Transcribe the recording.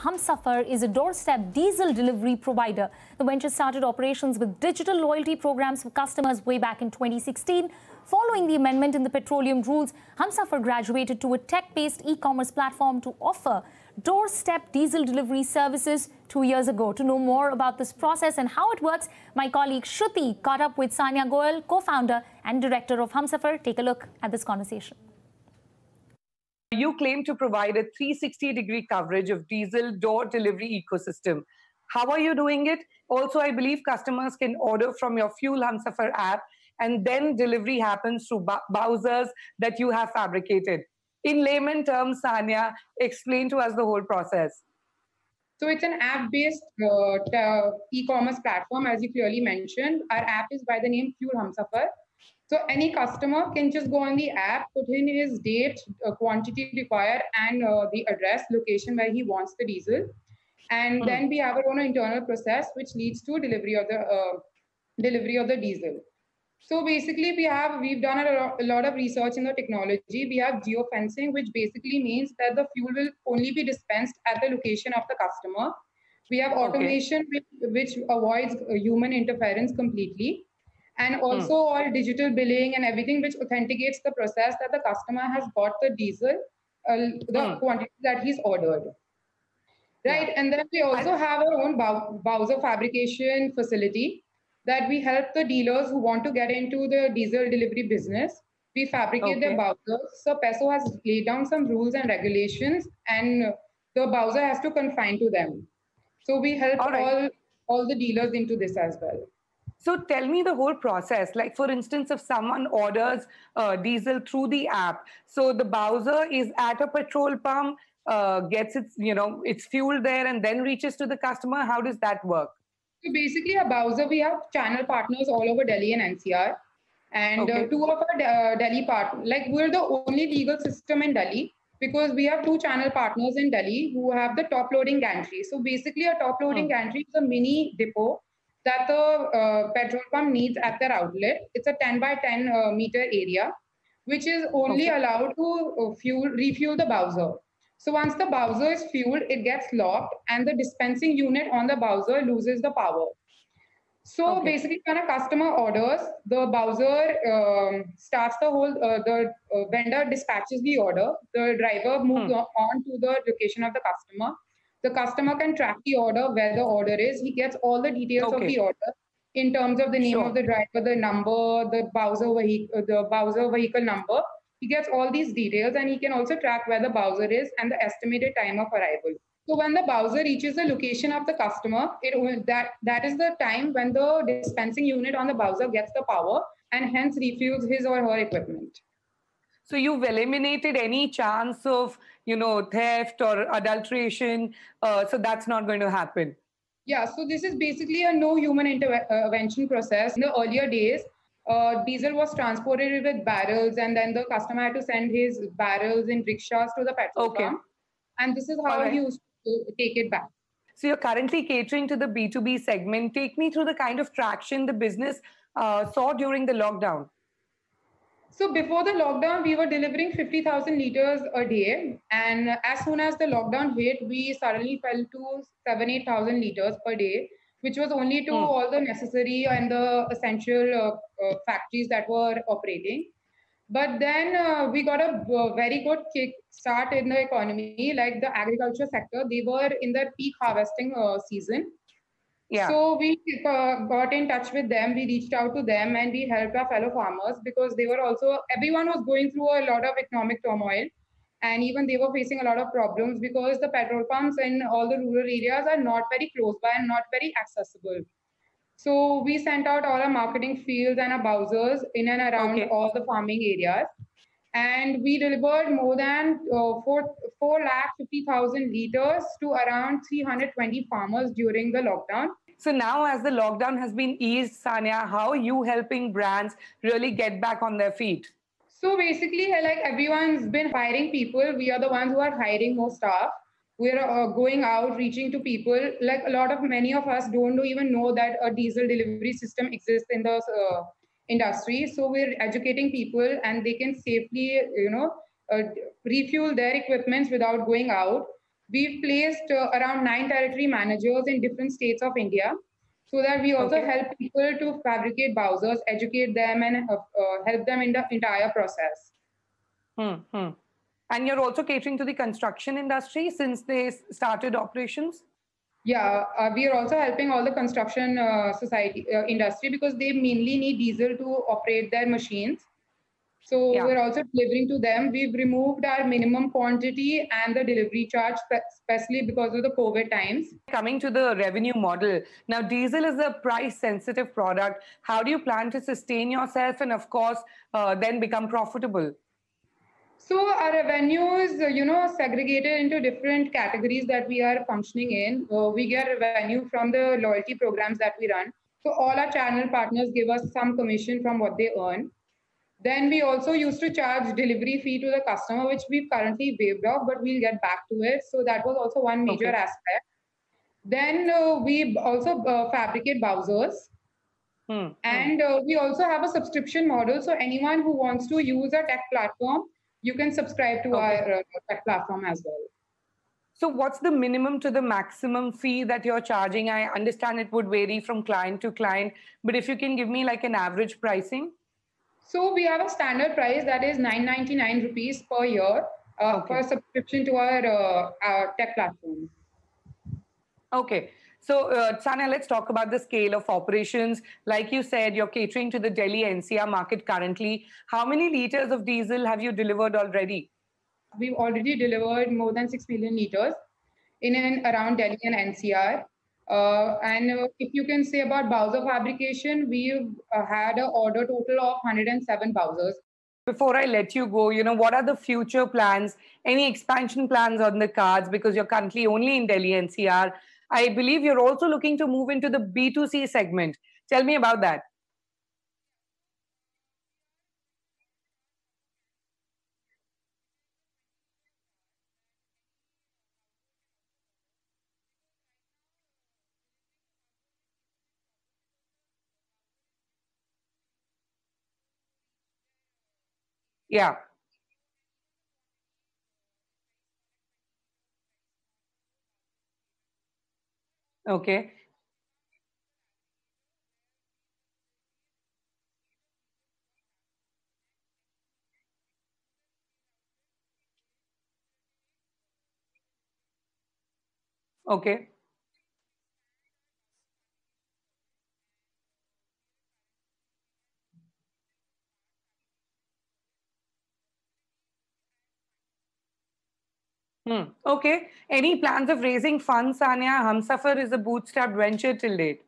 Humsafar is a doorstep diesel delivery provider. The venture started operations with digital loyalty programs for customers way back in 2016. Following the amendment in the petroleum rules, Humsafar graduated to a tech-based e-commerce platform to offer doorstep diesel delivery services 2 years ago. To know more about this process and how it works, my colleague Shruti caught up with Sanya Goel, co-founder and director of Humsafar. Take a look at this conversation. You claim to provide a 360-degree coverage of diesel door delivery ecosystem. How are you doing it? Also, I believe customers can order from your Fuel Humsafar app, and then delivery happens through bowsers that you have fabricated. In layman terms, Sanya, explain to us the whole process. So it's an app-based e-commerce platform, as you clearly mentioned. Our app is by the name Fuel Humsafar. So any customer can just go on the app, put in his date, quantity required, and the address, location where he wants the diesel. And then we have our own internal process, which leads to delivery of the diesel. So basically, we've done a lot of research in the technology. We have geofencing, which basically means that the fuel will only be dispensed at the location of the customer. We have automation, which avoids human interference completely. And also all digital billing and everything which authenticates the process that the customer has got the diesel, the quantity that he's ordered. Right, and then we also have our own bowser fabrication facility that we help the dealers who want to get into the diesel delivery business. We fabricate their bowsers. So PESO has laid down some rules and regulations, and the bowser has to confine to them. So we help all the dealers into this as well. So tell me the whole process. Like, for instance, if someone orders diesel through the app, so the bowser is at a petrol pump, gets its fuel there and then reaches to the customer. How does that work? So basically, a bowser, we have channel partners all over Delhi and NCR. And two of our Delhi partners, like we're the only legal system in Delhi because we have two channel partners in Delhi who have the top loading gantry. So basically, a top loading gantry is a mini depot that the petrol pump needs at their outlet. It's a 10 by 10 meter area, which is only allowed to refuel the bowser. So once the bowser is fueled, it gets locked and the dispensing unit on the bowser loses the power. So basically, when a customer orders, the bowser starts the whole, the vendor dispatches the order, the driver moves on to the location of the customer. The customer can track the order, where the order is. He gets all the details of the order in terms of the name of the driver, the number, the bowser vehicle number. He gets all these details, and he can also track where the bowser is and the estimated time of arrival. So when the bowser reaches the location of the customer, that is the time when the dispensing unit on the bowser gets the power and hence refuels his or her equipment. So you've eliminated any chance of, theft or adulteration. So that's not going to happen. Yeah, so this is basically a no human intervention process. In the earlier days, diesel was transported with barrels, and then the customer had to send his barrels in rickshaws to the petrol pump. And this is how he used to take it back. So you're currently catering to the B2B segment. Take me through the kind of traction the business saw during the lockdown. So before the lockdown, we were delivering 50,000 liters a day. And as soon as the lockdown hit, we suddenly fell to 7,000-8,000 liters per day, which was only to all the necessary and the essential factories that were operating. But then we got a very good kick start in the economy, like the agriculture sector. They were in their peak harvesting season. So we got in touch with them, we reached out to them, and we helped our fellow farmers because they were also, everyone was going through a lot of economic turmoil, and even they were facing a lot of problems because the petrol pumps in all the rural areas are not very close by and not very accessible. So we sent out all our marketing fields and our bowsers in and around all the farming areas. And we delivered more than 450,000 liters to around 320 farmers during the lockdown. So now as the lockdown has been eased, Sanya, how are you helping brands really get back on their feet? So basically, like everyone's been hiring people. We are the ones who are hiring more staff. We're going out, reaching to people. Like many of us don't even know that a diesel delivery system exists in the industry. So we're educating people, and they can safely, refuel their equipments without going out. we've placed around 9 territory managers in different states of India, so that we also help people to fabricate bowsers, educate them, and help them in the entire process. And you're also catering to the construction industry since they started operations? Yeah, we are also helping all the construction industry because they mainly need diesel to operate their machines. So we're also delivering to them. We've removed our minimum quantity and the delivery charge, especially because of the COVID times. Coming to the revenue model, now diesel is a price-sensitive product. How do you plan to sustain yourself and, of course, then become profitable? So our revenue is, segregated into different categories that we are functioning in. We get revenue from the loyalty programs that we run. So all our channel partners give us some commission from what they earn. Then we also used to charge delivery fee to the customer, which we've currently waived off, but we'll get back to it. So that was also one major aspect. Then we also fabricate bowsers. And we also have a subscription model. So anyone who wants to use a tech platform, you can subscribe to our tech platform as well. So what's the minimum to the maximum fee that you're charging? I understand it would vary from client to client, but if you can give me like an average pricing. So we have a standard price that is 999 rupees per year for subscription to our tech platform. Okay. So, Sanya, let's talk about the scale of operations. Like you said, you're catering to the Delhi NCR market currently. How many liters of diesel have you delivered already? We've already delivered more than 6 million liters in and around Delhi and NCR. If you can say about bowser fabrication, we've had an order total of 107 bowsers. Before I let you go, what are the future plans? Any expansion plans on the cards? Because you're currently only in Delhi NCR. I believe you're also looking to move into the B2C segment. Tell me about that. Yeah. Okay. Okay. Okay. Any plans of raising funds, Sanya? Humsafar is a bootstrapped venture till date.